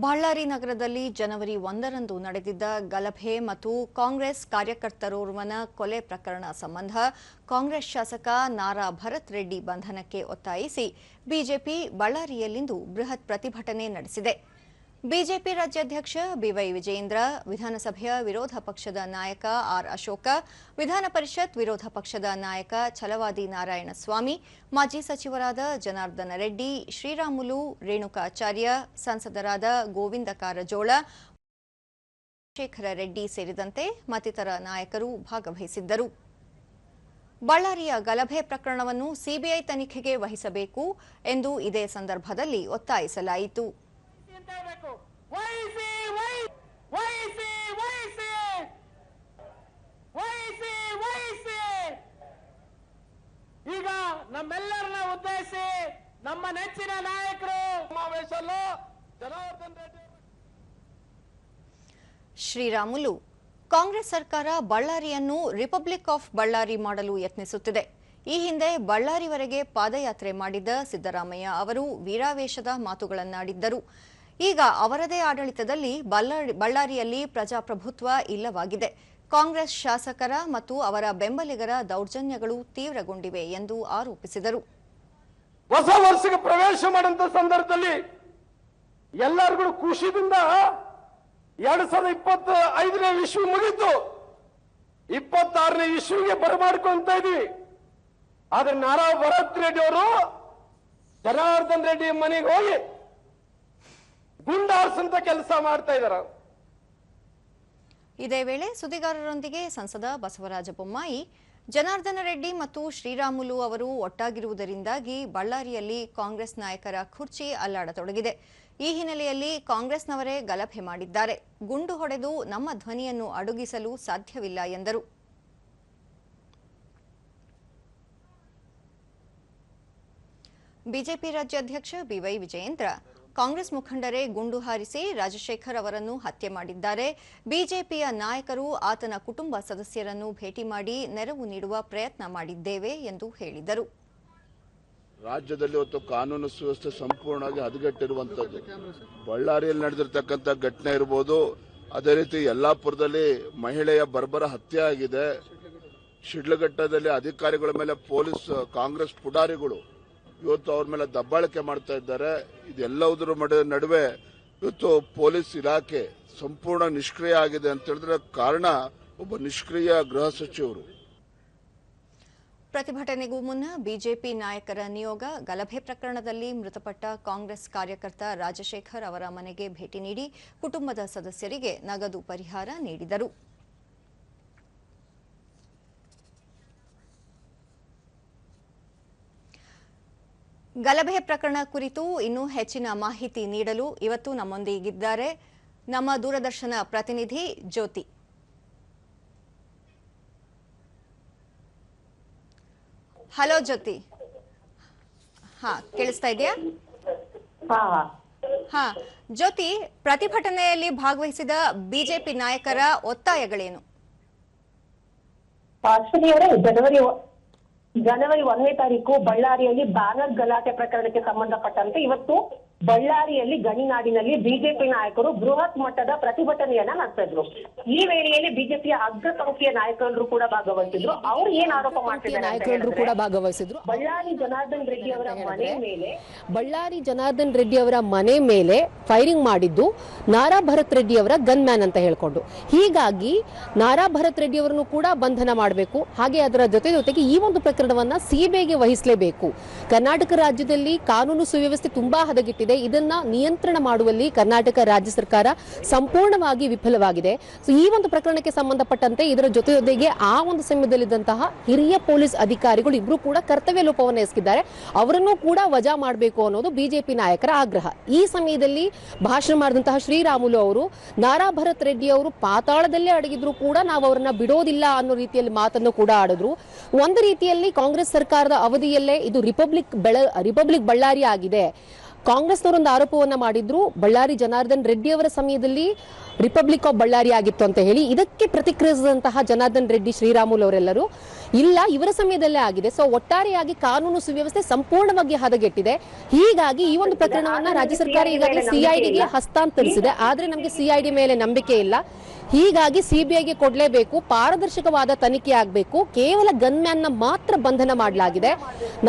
ಬಳ್ಳಾರಿ ನಗರದಲ್ಲಿ ಜನವರಿ 1ರಂದು ನಡೆದಿದ್ದ ಗಲಭೆ ಮತ್ತು ಕಾಂಗ್ರೆಸ್ ಕಾರ್ಯಕರ್ತರೋರ್ವನ ಕೊಲೆ ಪ್ರಕರಣ ಸಂಬಂಧ ಕಾಂಗ್ರೆಸ್ ಶಾಸಕ ನಾರಾ ಭರತ್ ರೆಡ್ಡಿ ಬಂಧನಕ್ಕೆ ಒತ್ತಾಯಿಸಿ ಬಿಜೆಪಿ ಬಳ್ಳಾರಿಯಲ್ಲಿಂದು ಬೃಹತ್ ಪ್ರತಿಭಟನೆ ನಡೆಸಿದೆ. ಬಿಜೆಪಿ ರಾಜ್ಯಾಧ್ಯಕ್ಷ ಬಿವೈ ವಿಜಯೇಂದ್ರ, ವಿಧಾನಸಭೆಯ ವಿರೋಧ ಪಕ್ಷದ ನಾಯಕ ಆರ್ ಅಶೋಕ, ವಿಧಾನ ಪರಿಷತ್ ವಿರೋಧ ಪಕ್ಷದ ನಾಯಕ ಛಲವಾದಿ ನಾರಾಯಣಸ್ವಾಮಿ, ಮಾಜಿ ಸಚಿವರಾದ ಜನಾರ್ದನ ರೆಡ್ಡಿ, ಶ್ರೀರಾಮುಲು, ರೇಣುಕಾಚಾರ್ಯ, ಸಂಸದರಾದ ಗೋವಿಂದ ಕಾರಜೋಳ, ಶೇಖರ ರೆಡ್ಡಿ ಸೇರಿದಂತೆ ಮತ್ತಿತರ ನಾಯಕರು ಭಾಗವಹಿಸಿದ್ದರು. ಬಳ್ಳಾರಿಯ ಗಲಭೆ ಪ್ರಕರಣವನ್ನು ಸಿಬಿಐ ತನಿಖೆಗೆ ವಹಿಸಬೇಕು ಎಂದು ಇದೇ ಸಂದರ್ಭದಲ್ಲಿ ಒತ್ತಾಯಿಸಲಾಯಿತು. ಈಗ ನಮ್ಮೆಲ್ಲರನ್ನ ಉದ್ದೇಶಿಸಿ ನಮ್ಮ ನೆಚ್ಚಿನ ನಾಯಕರು ಸಮಾವೇಶದಲ್ಲಿ ಜನಾರ್ದನ ರೆಡ್ಡಿ. ಶ್ರೀರಾಮುಲು, ಕಾಂಗ್ರೆಸ್ ಸರ್ಕಾರ ಬಳ್ಳಾರಿಯನ್ನು ರಿಪಬ್ಲಿಕ್ ಆಫ್ ಬಳ್ಳಾರಿ ಮಾಡಲು ಯತ್ನಿಸುತ್ತಿದೆ. ಈ ಹಿಂದೆ ಬಳ್ಳಾರಿವರೆಗೆ ಪಾದಯಾತ್ರೆ ಮಾಡಿದ್ದ ಸಿದ್ದರಾಮಯ್ಯ ಅವರು ವೀರಾವೇಶದ ಮಾತುಗಳನ್ನಾಡಿದ್ದರು. ಈಗ ಅವರದೇ ಆಡಳಿತದಲ್ಲಿ ಬಳ್ಳಾರಿಯಲ್ಲಿ ಪ್ರಜಾಪ್ರಭುತ್ವ ಇಲ್ಲವಾಗಿದೆ. ಕಾಂಗ್ರೆಸ್ ಶಾಸಕರ ಮತ್ತು ಅವರ ಬೆಂಬಲಿಗರ ದೌರ್ಜನ್ಯಗಳು ತೀವ್ರಗೊಂಡಿವೆ ಎಂದು ಆರೋಪಿಸಿದರು. ಹೊಸ ವರ್ಷಕ್ಕೆ ಪ್ರವೇಶ ಮಾಡುವಂತ ಸಂದರ್ಭದಲ್ಲಿ ಎಲ್ಲರಿಗೂ ಖುಷಿಯಿಂದ 2025ನೇ ಇಶ್ಯೂ ಮುಗಿತು, 26ನೇ ಇಶ್ಯೂಗೆ ಬರಮಾಡ್ಕೊಂತ ಇದೀವಿ. ಆದ್ರೆ ನಾರಾ ಭರತ್ ರೆಡ್ಡಿ ಅವರು ಜನಾರ್ದನ ರೆಡ್ಡಿ ಮನೆಗೆ ಹೋಗಿ ಗುಂಡಾರ್ಸಂತ ಕೆಲಸ ಮಾಡ್ತಾ ಇದ್ದಾರೆ. ಇದೇ ವೇಳೆ ಸುದ್ದಿಗಾರರೊಂದಿಗೆ ಸಂಸದ ಬಸವರಾಜ ಬೊಮ್ಮಾಯಿ, ಜನಾರ್ದನ ರೆಡ್ಡಿ ಮತ್ತು ಶ್ರೀರಾಮುಲು ಅವರು ಒಟ್ಟಾಗಿರುವುದರಿಂದಾಗಿ ಬಳ್ಳಾರಿಯಲ್ಲಿ ಕಾಂಗ್ರೆಸ್ ನಾಯಕರ ಕುರ್ಚಿ ಅಲ್ಲಾಡತೊಡಗಿದೆ. ಈ ಹಿನ್ನೆಲೆಯಲ್ಲಿ ಕಾಂಗ್ರೆಸ್ನವರೇ ಗಲಭೆ ಮಾಡಿದ್ದಾರೆ. ಗುಂಡು ಹೊಡೆದು ನಮ್ಮ ಧ್ವನಿಯನ್ನು ಅಡಗಿಸಲು ಸಾಧ್ಯವಿಲ್ಲ ಎಂದರು. ಬಿಜೆಪಿ ರಾಜ್ಯಾಧ್ಯಕ್ಷ ಬಿವೈ ವಿಜಯೇಂದ್ರ, ಕಾಂಗ್ರೆಸ್ ಮುಖಂಡರೇ ಗುಂಡು ಹಾರಿಸಿ ರಾಜಶೇಖರ್ ಅವರನ್ನು ಹತ್ಯೆ ಮಾಡಿದ್ದಾರೆ. ಬಿಜೆಪಿಯ ನಾಯಕರು ಆತನ ಕುಟುಂಬ ಸದಸ್ಯರನ್ನು ಭೇಟಿ ಮಾಡಿ ನೆರವು ನೀಡುವ ಪ್ರಯತ್ನ ಮಾಡಿದ್ದೇವೆ ಎಂದು ಹೇಳಿದರು. ರಾಜ್ಯದಲ್ಲಿ ಇವತ್ತು ಕಾನೂನು ಸುವ್ಯವಸ್ಥೆ ಸಂಪೂರ್ಣವಾಗಿ ಹದಗೆಟ್ಟಿರುವಂತದ್ದು. ಬಳ್ಳಾರಿಯಲ್ಲಿ ನಡೆದಿರ್ತಕ್ಕಂಥ ಘಟನೆ ಇರಬಹುದು, ಅದೇ ರೀತಿ ಯಲ್ಲಾಪುರದಲ್ಲಿ ಮಹಿಳೆಯ ಬರ್ಬರ ಹತ್ಯೆ ಆಗಿದೆ. ಶಿಡ್ಲಘಟ್ಟದಲ್ಲಿ ಅಧಿಕಾರಿಗಳ ಮೇಲೆ ಪೊಲೀಸ್ ಕಾಂಗ್ರೆಸ್ ಪುಡಾರಿಗಳು ಇವತ್ತು ಅವ್ರ ಮೇಲೆ ದಬ್ಬಾಳಿಕೆ ಮಾಡ್ತಾ ಇದ್ದಾರೆ. ಇದೆಲ್ಲದರ ನಡುವೆ ಇವತ್ತು ಪೊಲೀಸ್ ಇಲಾಖೆ ಸಂಪೂರ್ಣ ನಿಷ್ಕ್ರಿಯ ಆಗಿದೆ ಅಂತ ಹೇಳಿದ್ರೆ ಕಾರಣ ಒಬ್ಬ ನಿಷ್ಕ್ರಿಯ ಗೃಹ ಸಚಿವರು. ಪ್ರತಿಭಟನೆಗೂ ಮುನ್ನ ಬಿಜೆಪಿ ನಾಯಕರ ನಿಯೋಗ ಗಲಭೆ ಪ್ರಕರಣದಲ್ಲಿ ಮೃತಪಟ್ಟ ಕಾಂಗ್ರೆಸ್ ಕಾರ್ಯಕರ್ತ ರಾಜಶೇಖರ್ ಅವರ ಮನೆಗೆ ಭೇಟಿ ನೀಡಿ ಕುಟುಂಬದ ಸದಸ್ಯರಿಗೆ ನಗದು ಪರಿಹಾರ ನೀಡಿದರು. ಗಲಭೆ ಪ್ರಕರಣ ಕುರಿತು ಇನ್ನೂ ಹೆಚ್ಚಿನ ಮಾಹಿತಿ ನೀಡಲು ಇವತ್ತು ನಮ್ಮೊಂದಿಗಿದ್ದಾರೆ ನಮ್ಮ ದೂರದರ್ಶನ ಪ್ರತಿನಿಧಿ ಜ್ಯೋತಿ. ಹಲೋ ಜ್ಯೋತಿ. ಕೇಳಿಸ್ತಾ ಇದೆಯಾ? ಜ್ಯೋತಿ, ಪ್ರತಿಭಟನೆಯಲ್ಲಿ ಭಾಗವಹಿಸಿದ ಬಿಜೆಪಿ ನಾಯಕರ ಒತ್ತಾಯಗಳೇನು? ಜನವರಿ 1ನೇ ತಾರೀಕು ಬಳ್ಳಾರಿಯಲ್ಲಿ ಬ್ಯಾನರ್ ಗಲಾಟೆ ಪ್ರಕರಣಕ್ಕೆ ಸಂಬಂಧಪಟ್ಟಂತೆ ಇವತ್ತು ಬಳ್ಳಾರಿಯಲ್ಲಿ ಗಣಿನಾಡಿನಲ್ಲಿ ಬಿಜೆಪಿ ನಾಯಕರು ಬೃಹತ್ ಮಟ್ಟದ ಪ್ರತಿಭಟನೆಯನ್ನ ನಡೆಸಿದ್ರು. ಈ ವೇಳೆಯಲ್ಲಿ ಬಿಜೆಪಿಯ ಅಗ್ರ ಪಂಕ್ತಿಯ ನಾಯಕರು ಕೂಡ ಭಾಗವಹಿಸಿದ್ರು. ಅವರು ಏನ್ ಆರೋಪ ಮಾಡ್ತಿದ್ದಾರೆ? ಬಳ್ಳಾರಿ ಜನಾರ್ದನ್ ರೆಡ್ಡಿ ಅವರ ಮನೆ ಮೇಲೆ ಫೈರಿಂಗ್ ಮಾಡಿದ್ದು ನಾರಾ ಭರತ್ ರೆಡ್ಡಿ ಅವರ ಗನ್ ಮ್ಯಾನ್ ಅಂತ ಹೇಳ್ಕೊಂಡು, ಹೀಗಾಗಿ ನಾರಾ ಭರತ್ ರೆಡ್ಡಿ ಅವರನ್ನು ಕೂಡ ಬಂಧನ ಮಾಡಬೇಕು. ಹಾಗೆ ಅದರ ಜೊತೆಗೆ ಈ ಒಂದು ಪ್ರಕರಣವನ್ನ ಸಿಬಿಐಗೆ ವಹಿಸಲೇಬೇಕು. ಕರ್ನಾಟಕ ರಾಜ್ಯದಲ್ಲಿ ಕಾನೂನು ಸುವ್ಯವಸ್ಥೆ ತುಂಬಾ ಹದಗೆಟ್ಟಿದೆ. ಇದನ್ನ ನಿಯಂತ್ರಣ ಮಾಡುವಲ್ಲಿ ಕರ್ನಾಟಕ ರಾಜ್ಯ ಸರ್ಕಾರ ಸಂಪೂರ್ಣವಾಗಿ ವಿಫಲವಾಗಿದೆ. ಈ ಒಂದು ಪ್ರಕರಣಕ್ಕೆ ಸಂಬಂಧಪಟ್ಟಂತೆ ಇದರ ಜೊತೆಗೆ ಆ ಒಂದು ಸಮಯದಲ್ಲಿದ್ದಂತಹ ಹಿರಿಯ ಪೊಲೀಸ್ ಅಧಿಕಾರಿಗಳು ಇಬ್ರು ಕೂಡ ಕರ್ತವ್ಯ ಲೋಪವನ್ನು ಎಸಗಿದ್ದಾರೆ. ಅವರನ್ನು ಕೂಡ ವಜಾ ಮಾಡಬೇಕು ಅನ್ನೋದು ಬಿಜೆಪಿ ನಾಯಕರ ಆಗ್ರಹ. ಈ ಸಮಯದಲ್ಲಿ ಭಾಷಣ ಮಾಡಿದಂತಹ ಶ್ರೀರಾಮುಲು ಅವರು, ನಾರಾ ಭರತ್ ರೆಡ್ಡಿ ಅವರು ಪಾತಾಳದಲ್ಲೇ ಅಡಗಿದ್ರು ಕೂಡ ನಾವು ಅವರನ್ನ ಬಿಡೋದಿಲ್ಲ ಅನ್ನೋ ರೀತಿಯಲ್ಲಿ ಮಾತನ್ನು ಕೂಡ ಆಡಿದ್ರು. ಒಂದು ರೀತಿಯಲ್ಲಿ ಕಾಂಗ್ರೆಸ್ ಸರ್ಕಾರದ ಅವಧಿಯಲ್ಲೇ ಇದು ರಿಪಬ್ಲಿಕ್ ಬಳ್ಳಾರಿ ಆಗಿದೆ. ಕಾಂಗ್ರೆಸ್ನವರೊಂದು ಆರೋಪವನ್ನ ಮಾಡಿದ್ರು, ಬಳ್ಳಾರಿ ಜನಾರ್ದನ್ ರೆಡ್ಡಿ ಅವರ ಸಮಯದಲ್ಲಿ ರಿಪಬ್ಲಿಕ್ ಆಫ್ ಬಳ್ಳಾರಿ ಆಗಿತ್ತು ಅಂತ ಹೇಳಿ. ಇದಕ್ಕೆ ಪ್ರತಿಕ್ರಿಯಿಸಿದಂತಹ ಜನಾರ್ದನ್ ರೆಡ್ಡಿ, ಶ್ರೀರಾಮುಲು ಅವರೆಲ್ಲರೂ ಇಲ್ಲ, ಇವರ ಸಮಯದಲ್ಲೇ ಆಗಿದೆ. ಸೊ ಒಟ್ಟಾರೆಯಾಗಿ ಕಾನೂನು ಸುವ್ಯವಸ್ಥೆ ಸಂಪೂರ್ಣವಾಗಿ ಹದಗೆಟ್ಟಿದೆ. ಹೀಗಾಗಿ ಈ ಒಂದು ಪ್ರಕರಣವನ್ನ ರಾಜ್ಯ ಸರ್ಕಾರ ಈಗಾಗಲೇ ಸಿಐಡಿಗೆ ಹಸ್ತಾಂತರಿಸಿದೆ. ಆದ್ರೆ ನಮಗೆ ಸಿಐಡಿ ಮೇಲೆ ನಂಬಿಕೆ ಇಲ್ಲ. ಹೀಗಾಗಿ ಸಿಬಿಐಗೆ ಕೊಡಲೇಬೇಕು, ಪಾರದರ್ಶಕವಾದ ತನಿಖೆ ಆಗಬೇಕು. ಕೇವಲ ಗನ್ಮ್ಯಾನ್ ನ ಮಾತ್ರ ಬಂಧನ ಮಾಡಲಾಗಿದೆ.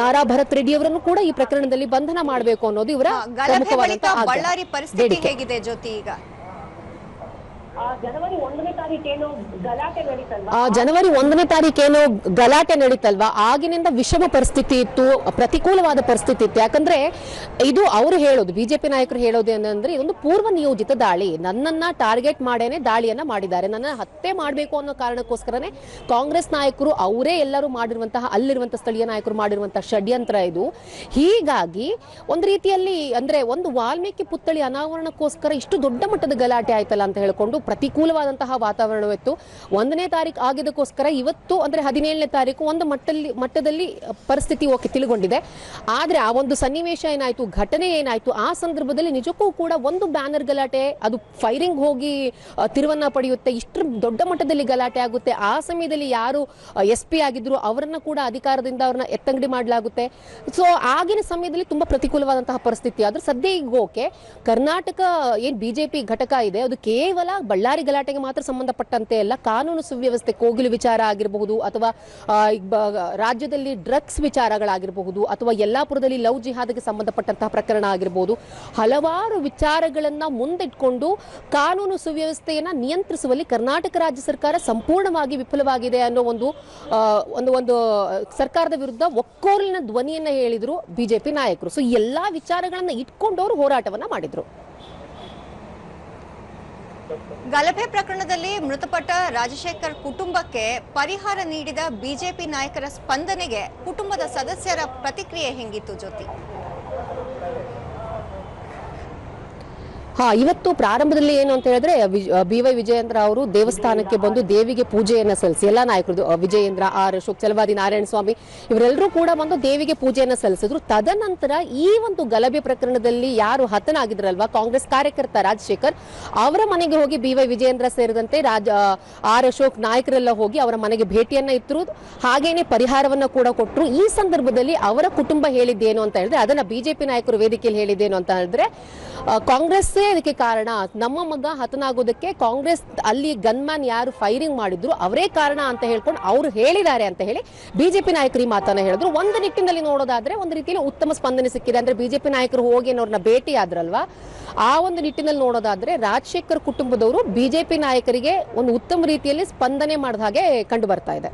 ನಾರಾ ಭರತ್ ರೆಡ್ಡಿ ಅವರನ್ನು ಕೂಡ ಈ ಪ್ರಕರಣದಲ್ಲಿ ಬಂಧನ ಮಾಡಬೇಕು ಅನ್ನೋದು ಇವರ ಪ್ರಮುಖವಾದಂತಹ ಬಳ್ಳಾರಿ ಪರಿಸ್ಥಿತಿ ಹೇಗಿದೆ ಜ್ಯೋತಿ? ಈಗ ಜನವರಿ 1ನೇ ತಾರೀಕೇನೋ ಗಲಾಟೆ ನಡೀತಲ್ವಾ, ಆಗಿನಿಂದ ವಿಷಮ ಪರಿಸ್ಥಿತಿ ಇತ್ತು, ಪ್ರತಿಕೂಲವಾದ ಪರಿಸ್ಥಿತಿ ಇತ್ತು. ಯಾಕಂದ್ರೆ ಇದು ಅವರು ಹೇಳೋದು, ಬಿಜೆಪಿ ನಾಯಕರು ಹೇಳೋದು ಏನಂದ್ರೆ ಇದೊಂದು ಪೂರ್ವ ನಿಯೋಜಿತ ದಾಳಿ, ನನ್ನನ್ನ ಟಾರ್ಗೆಟ್ ಮಾಡೇನೆ ದಾಳಿಯನ್ನ ಮಾಡಿದ್ದಾರೆ, ನನ್ನ ಹತ್ಯೆ ಮಾಡಬೇಕು ಅನ್ನೋ ಕಾರಣಕ್ಕೋಸ್ಕರನೇ ಕಾಂಗ್ರೆಸ್ ನಾಯಕರು ಅವರೇ ಎಲ್ಲರೂ ಮಾಡಿರುವಂತಹ, ಅಲ್ಲಿರುವಂತಹ ಸ್ಥಳೀಯ ನಾಯಕರು ಮಾಡಿರುವಂತಹ ಷಡ್ಯಂತ್ರ ಇದು. ಹೀಗಾಗಿ ಒಂದು ರೀತಿಯಲ್ಲಿ ಅಂದ್ರೆ ಒಂದು ವಾಲ್ಮೀಕಿ ಪುತ್ಥಳಿ ಅನಾವರಣಕ್ಕೋಸ್ಕರ ಇಷ್ಟು ದೊಡ್ಡ ಮಟ್ಟದ ಗಲಾಟೆ ಆಯ್ತಲ್ಲ ಅಂತ ಹೇಳ್ಕೊಂಡು ಪ್ರತಿಕೂಲವಾದಂತಹ ವಾತಾವರಣವಿತ್ತು. 1ನೇ ತಾರೀಕು ಆಗಿದ್ದಕ್ಕೋಸ್ಕರ ಇವತ್ತು ಅಂದ್ರೆ 17ನೇ ತಾರೀಕು ಒಂದು ಮಟ್ಟದಲ್ಲಿ ಪರಿಸ್ಥಿತಿ ಓಕೆ ತಿಳಿಗೊಂಡಿದೆ. ಆದ್ರೆ ಆ ಒಂದು ಸನ್ನಿವೇಶ ಏನಾಯ್ತು, ಘಟನೆ ಏನಾಯ್ತು, ಆ ಸಂದರ್ಭದಲ್ಲಿ ನಿಜಕ್ಕೂ ಕೂಡ ಒಂದು ಬ್ಯಾನರ್ ಗಲಾಟೆ, ಅದು ಫೈರಿಂಗ್ ಹೋಗಿ ತಿರುವನ್ನ ಪಡೆಯುತ್ತೆ, ಇಷ್ಟು ದೊಡ್ಡ ಮಟ್ಟದಲ್ಲಿ ಗಲಾಟೆ ಆಗುತ್ತೆ. ಆ ಸಮಯದಲ್ಲಿ ಯಾರು SP ಆಗಿದ್ರು ಅವರನ್ನ ಕೂಡ ಅಧಿಕಾರದಿಂದ ಅವ್ರನ್ನ ಎತ್ತಂಗಡಿ ಮಾಡಲಾಗುತ್ತೆ. ಸೊ ಆಗಿನ ಸಮಯದಲ್ಲಿ ತುಂಬಾ ಪ್ರತಿಕೂಲವಾದಂತಹ ಪರಿಸ್ಥಿತಿ. ಆದ್ರೆ ಸದ್ಯ ಈಗ ಓಕೆ, ಕರ್ನಾಟಕ ಏನ್ ಬಿಜೆಪಿ ಘಟಕ ಇದೆ ಅದು ಕೇವಲ ಬಳ್ಳಾರಿ ಗಲಾಟೆಗೆ ಮಾತ್ರ ಸಂಬಂಧಪಟ್ಟಂತೆ ಅಲ್ಲ, ಕಾನೂನು ಸುವ್ಯವಸ್ಥೆ ಕೋಗಿಲು ವಿಚಾರ ಆಗಿರಬಹುದು, ಅಥವಾ ರಾಜ್ಯದಲ್ಲಿ ಡ್ರಗ್ಸ್ ವಿಚಾರಗಳಾಗಿರಬಹುದು, ಅಥವಾ ಯಲ್ಲಾಪುರದಲ್ಲಿ ಲವ್ ಜಿಹಾದ್ಗೆ ಸಂಬಂಧಪಟ್ಟಂತಹ ಪ್ರಕರಣ ಆಗಿರಬಹುದು, ಹಲವಾರು ವಿಚಾರಗಳನ್ನ ಮುಂದಿಟ್ಕೊಂಡು ಕಾನೂನು ಸುವ್ಯವಸ್ಥೆಯನ್ನ ನಿಯಂತ್ರಿಸುವಲ್ಲಿ ಕರ್ನಾಟಕ ರಾಜ್ಯ ಸರ್ಕಾರ ಸಂಪೂರ್ಣವಾಗಿ ವಿಫಲವಾಗಿದೆ ಅನ್ನೋ ಒಂದು ಸರ್ಕಾರದ ವಿರುದ್ಧ ಒಕ್ಕೋಲಿನ ಧ್ವನಿಯನ್ನ ಹೇಳಿದ್ರು ಬಿಜೆಪಿ ನಾಯಕರು. ಸೊ ಎಲ್ಲಾ ವಿಚಾರಗಳನ್ನ ಇಟ್ಕೊಂಡವರು ಹೋರಾಟವನ್ನ ಮಾಡಿದ್ರು. ಗಲಭೆ ಪ್ರಕರಣದಲ್ಲಿ ಮೃತಪಟ್ಟ ರಾಜಶೇಖರ್ ಕುಟುಂಬಕ್ಕೆ ಪರಿಹಾರ ನೀಡಿದ ಬಿಜೆಪಿ ನಾಯಕರ ಸ್ಪಂದನೆಗೆ ಕುಟುಂಬದ ಸದಸ್ಯರ ಪ್ರತಿಕ್ರಿಯೆ ಹೆಂಗಿತ್ತು ಜ್ಯೋತಿ? ಇವತ್ತು ಪ್ರಾರಂಭದಲ್ಲಿ ಏನು ಅಂತ ಹೇಳಿದ್ರೆ BY ವಿಜಯೇಂದ್ರ ಅವರು ದೇವಸ್ಥಾನಕ್ಕೆ ಬಂದು ದೇವಿಗೆ ಪೂಜೆಯನ್ನ ಸಲ್ಲಿಸಿ, ಎಲ್ಲಾ ನಾಯಕರು ವಿಜಯೇಂದ್ರ, ಆರ್ ಅಶೋಕ್, ಚಲವಾದಿ ನಾರಾಯಣ ಸ್ವಾಮಿ ಇವರೆಲ್ಲರೂ ಕೂಡ ಬಂದು ದೇವಿಗೆ ಪೂಜೆಯನ್ನ ಸಲ್ಲಿಸಿದ್ರು. ತದನಂತರ ಈ ಒಂದು ಗಲಭೆ ಪ್ರಕರಣದಲ್ಲಿ ಯಾರು ಹತನಾಗಿದ್ರಲ್ವಾ ಕಾಂಗ್ರೆಸ್ ಕಾರ್ಯಕರ್ತ ರಾಜಶೇಖರ್, ಅವರ ಮನೆಗೆ ಹೋಗಿ BY ವಿಜಯೇಂದ್ರ ಸೇರಿದಂತೆ ಆರ್ ಅಶೋಕ್ ನಾಯಕರೆಲ್ಲ ಹೋಗಿ ಅವರ ಮನೆಗೆ ಭೇಟಿಯನ್ನ ಇತ್ತರು, ಹಾಗೇನೆ ಪರಿಹಾರವನ್ನ ಕೂಡ ಕೊಟ್ಟರು. ಈ ಸಂದರ್ಭದಲ್ಲಿ ಅವರ ಕುಟುಂಬ ಹೇಳಿದ್ದೇನು ಅಂತ ಹೇಳಿದ್ರೆ, ಅದನ್ನ ಬಿಜೆಪಿ ನಾಯಕರು ವೇದಿಕೆಯಲ್ಲಿ ಹೇಳಿದ್ದೇನು ಅಂತ ಹೇಳಿದ್ರೆ, ಕಾಂಗ್ರೆಸ್ ಅದಕ್ಕೆ ಕಾರಣ, ನಮ್ಮ ಮಗ ಹತನಾಗೋದಕ್ಕೆ ಕಾಂಗ್ರೆಸ್ ಅಲ್ಲಿ ಗನ್ಮ್ಯಾನ್ ಯಾರು ಫೈರಿಂಗ್ ಮಾಡಿದ್ರು ಅವರೇ ಕಾರಣ ಅಂತ ಹೇಳ್ಕೊಂಡು ಅವರು ಹೇಳಿದ್ದಾರೆ ಅಂತ ಹೇಳಿ ಬಿಜೆಪಿ ನಾಯಕರು ಈ ಮಾತನ್ನ ಹೇಳಿದ್ರು. ಒಂದು ನಿಟ್ಟಿನಲ್ಲಿ ನೋಡೋದಾದ್ರೆ ಒಂದು ರೀತಿಯಲ್ಲಿ ಉತ್ತಮ ಸ್ಪಂದನೆ ಸಿಕ್ಕಿದೆ. ಅಂದ್ರೆ ಬಿಜೆಪಿ ನಾಯಕರು ಹೋಗಿ ಅವ್ರನ್ನ ಭೇಟಿ ಆದ್ರಲ್ವಾ, ಆ ಒಂದು ನಿಟ್ಟಿನಲ್ಲಿ ನೋಡೋದಾದ್ರೆ ರಾಜಶೇಖರ್ ಕುಟುಂಬದವರು ಬಿಜೆಪಿ ನಾಯಕರಿಗೆ ಒಂದು ಉತ್ತಮ ರೀತಿಯಲ್ಲಿ ಸ್ಪಂದನೆ ಮಾಡಿದ ಹಾಗೆ ಕಂಡು ಬರ್ತಾ ಇದೆ.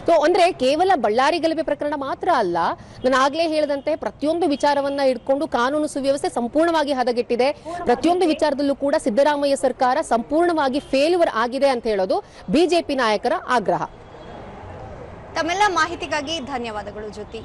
ಸೊ ಅಂದ್ರೆ ಕೇವಲ ಬಳ್ಳಾರಿ ಗಲಭೆ ಪ್ರಕರಣ ಮಾತ್ರ ಅಲ್ಲ, ನಾನು ಆಗ್ಲೇ ಹೇಳಿದಂತೆ ಪ್ರತಿಯೊಂದು ವಿಚಾರವನ್ನ ಇಟ್ಕೊಂಡು ಕಾನೂನು ಸುವ್ಯವಸ್ಥೆ ಸಂಪೂರ್ಣವಾಗಿ ಹದಗೆಟ್ಟಿದೆ. ಪ್ರತಿಯೊಂದು ವಿಚಾರದಲ್ಲೂ ಕೂಡ ಸಿದ್ದರಾಮಯ್ಯ ಸರ್ಕಾರ ಸಂಪೂರ್ಣವಾಗಿ ಫೇಲ್ಯೂರ್ ಆಗಿದೆ ಅಂತ ಹೇಳೋದು ಬಿಜೆಪಿ ನಾಯಕರ ಆಗ್ರಹ. ತಮ್ಮೆಲ್ಲ ಮಾಹಿತಿಗಾಗಿ ಧನ್ಯವಾದಗಳು ಜ್ಯೋತಿ.